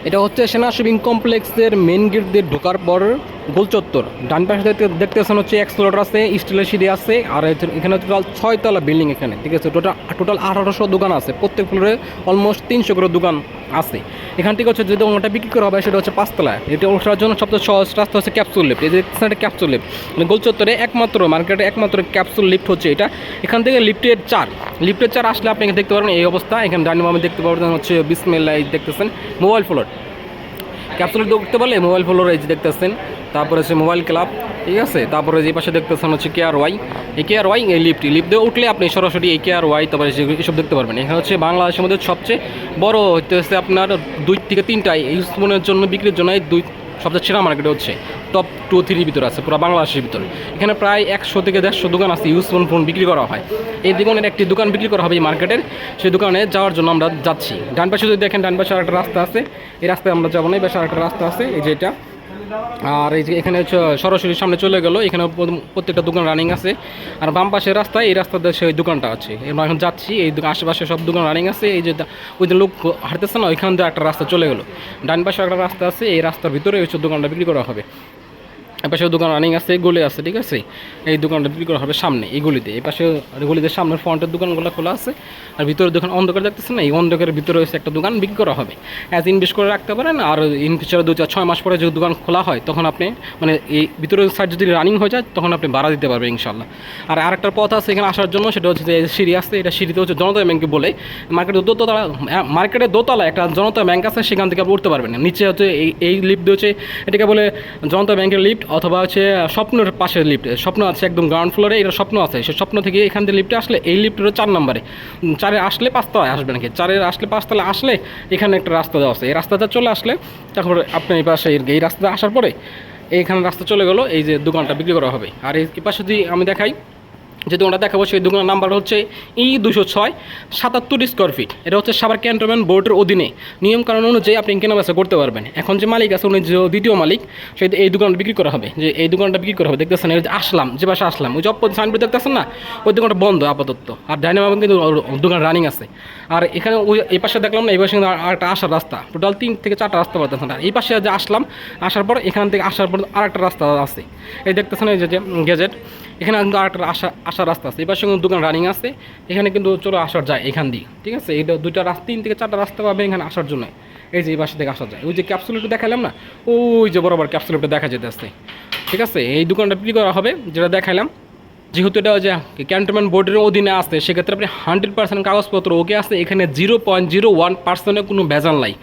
এটা হচ্ছে সেনা শপিং কমপ্লেক্সের মেন গেট দিয়ে ঢোকার পর গোল চত্বর। ডান পাশে দেখতেছেন হচ্ছে এক্সপ্লোরার আছে, স্টিলের সিঁড়ি আছে, আর এখানে টোটাল 6 তলা বিল্ডিং এখানে, ঠিক আছে। টোটাল 1800 দোকান আছে, প্রত্যেক ফ্লোরে অলমোস্ট 300 করে দোকান আছে। এখান থেকে হচ্ছে যে দোকানটা বিক্রি করা হবে সেটা হচ্ছে 5 তলায়। এটা ওঠার জন্য সবচেয়ে সহজ রাস্তা হচ্ছে ক্যাপসুল লিফট। এই যে ক্যাপসুল লিফট মানে গোল চত্বরে একমাত্র মার্কেটে একমাত্র ক্যাপসুল লিফট হচ্ছে এটা। এখান থেকে লিফটের 4 আসলে আপনি দেখতে পারবেন এই অবস্থা। এখানে ডাইনিং রুমে দেখতে পারবেন হচ্ছে বিসমিল্লাহ, দেখতেছেন মোবাইল ফ্লোর। ক্যাপসুল দেখতে পারলে মোবাইল ফ্লোর এই যে দেখতেছেন, তারপরে হচ্ছে মোবাইল ক্লাব, ঠিক আছে। তারপরে যে পাশে দেখতেছেন হচ্ছে KRY, এই KRY এই লিফট দিয়ে উঠলে আপনি সরাসরি এই KRY তারপরে এসব দেখতে পারবেন। এখানে হচ্ছে বাংলাদেশের মধ্যে সবচেয়ে বড় হচ্ছে আপনার 2 থেকে 3টাই ইউজ ফোনের জন্য বিক্রির জন্য এই সবচেয়ে সেরা মার্কেট হচ্ছে টপ 2-3 ভিতরে আছে পুরো বাংলাদেশের ভিতরে। এখানে প্রায় 100 থেকে 150 দোকান আছে ইউজ ফোন বিক্রি করা হয়। এই দোকানের একটি দোকান বিক্রি করা হবে এই মার্কেটের, সেই দোকানে যাওয়ার জন্য আমরা যাচ্ছি। ডান পাশে যদি দেখেন, ডান পাশে আরেকটা রাস্তা আছে, এই রাস্তায় আমরা যাবো না, এই পাশে আরেকটা রাস্তা আছে এই যে এটা। আর এই যে এখানে হচ্ছে সরাসরি সামনে চলে গেল, এখানে প্রত্যেকটা দোকান রানিং আছে। আর বাম পাশের রাস্তায় এই রাস্তাতে সেই দোকানটা আছে, আমরা এখন যাচ্ছি। এই আশেপাশে সব দোকান রানিং আছে। এই যে ওই যে লোক হাঁটতেছে না, ওইখান দিয়ে একটা রাস্তা চলে গেলো। ডান পাশে একটা রাস্তা আছে, এই রাস্তার ভিতরে হচ্ছে দোকানটা বিক্রি করা হবে। এপাশে দোকান রানিং আছে, গলি আছে, ঠিক আছে। এই দোকানটা বিক্রি করা হবে সামনে এই গলিতে। এই পাশে গলিতে সামনের ফ্রন্টের দোকানগুলো খোলা আছে, আর ভিতরে দোকান অন্ধকার দেখতেছে না, এই অন্ধকারের ভিতরে হচ্ছে একটা দোকান বিক্রি করা হবে। অ্যাজ ইনভেস্ট করে রাখতে পারেন। আর ইন ফিউচারে 2-6 মাস পরে যদি দোকান খোলা হয় তখন আপনি মানে এই ভিতরের সাইড যদি রানিং হয়ে যায় তখন আপনি ভাড়া দিতে পারবেন ইনশাল্লাহ। আর আরেকটা পথ আছে এখানে আসার জন্য, সেটা হচ্ছে যে সিঁড়ি আছে, এটা সিঁড়িতে হচ্ছে জনতা ব্যাংকে বলে মার্কেটের দোতলা একটা জনতা ব্যাংক আছে, সেখান থেকে আপনি উঠতে পারবেন। নিচে হচ্ছে এই লিফট হচ্ছে, এটাকে বলে জনতা ব্যাংকের লিফট, অথবা হচ্ছে স্বপ্নের পাশের লিফট। স্বপ্ন আছে একদম গ্রাউন্ড ফ্লোরে, এটা স্বপ্ন আছে। সে স্বপ্ন থেকে এখান থেকে লিফটে আসলে এই লিফটের 4 নম্বরে, 4-এ আসলে 5 তলায় আসবে নাকি, 4-এ আসলে 5 তলায় আসলে এখানে একটা রাস্তা দেওয়া আছে। এই রাস্তাটা চলে আসলে তারপরে আপনি এই পাশে এই রাস্তাটা আসার পরে এইখানে রাস্তা চলে গেলো, এই যে দোকানটা বিক্রি করা হবে। আর এই পাশে যদি আমি দেখাই, যে দোকানটা দেখাবো সেই দোকানের নাম্বার হচ্ছে E206, 77 স্কোয়ার ফিট। এটা হচ্ছে সাভার ক্যান্টনমেন্ট বোর্ডের অধীনে নিয়মকানুন অনুযায়ী আপনি কেনাবেচা করতে পারবেন। এখন যে মালিক আছে উনি যে দ্বিতীয় মালিক, সেই এই দোকানটা বিক্রি করা হবে। যে এই দোকানটা বিক্রি করা হবে দেখতেছেন, এই যে আসলাম, যে পাশে আসলাম ওই যে সাইনবোর্ড দেখতেছেন না, ওই দোকানটা বন্ধ আপাতত। আর ডাইনামা কিন্তু দোকান রানিং আছে। আর এখানে ওই এই পাশে দেখলাম না, এই পাশে আরেকটা আসার রাস্তা, টোটাল 3 থেকে 4টা রাস্তা পাচ্ছেন। আর এই পাশে যে আসলাম, আসার পর এখান থেকে আসার পর আরেকটা রাস্তা আছে, এই দেখতেছেন এই যে গেজেট। এখানে কিন্তু আরেকটা আসার রাস্তা আছে, এই পাশে কিন্তু দোকান রানিং আছে। এখানে কিন্তু চলে আসার যায় এখান দিয়ে, ঠিক আছে। এটা 2টা রাস্তা, 3 থেকে 4টা রাস্তা পাবে এখানে আসার জন্য। এই যে এই পাশে থেকে আসা যায়, ওই যে ক্যাপসুলটা দেখালাম না, ওই যে বরাবর ক্যাপসুলটা দেখা যেতে আসছে, ঠিক আছে। এই দোকানটা বিক্রি করা হবে যেটা দেখাইলাম। যেহেতু এটা যে ক্যান্টনমেন্ট বোর্ডের অধীনে আসছে, সেক্ষেত্রে আপনি 100% কাগজপত্র ওকে আসছে। এখানে 0.01% কোনো ভেজাল নাই।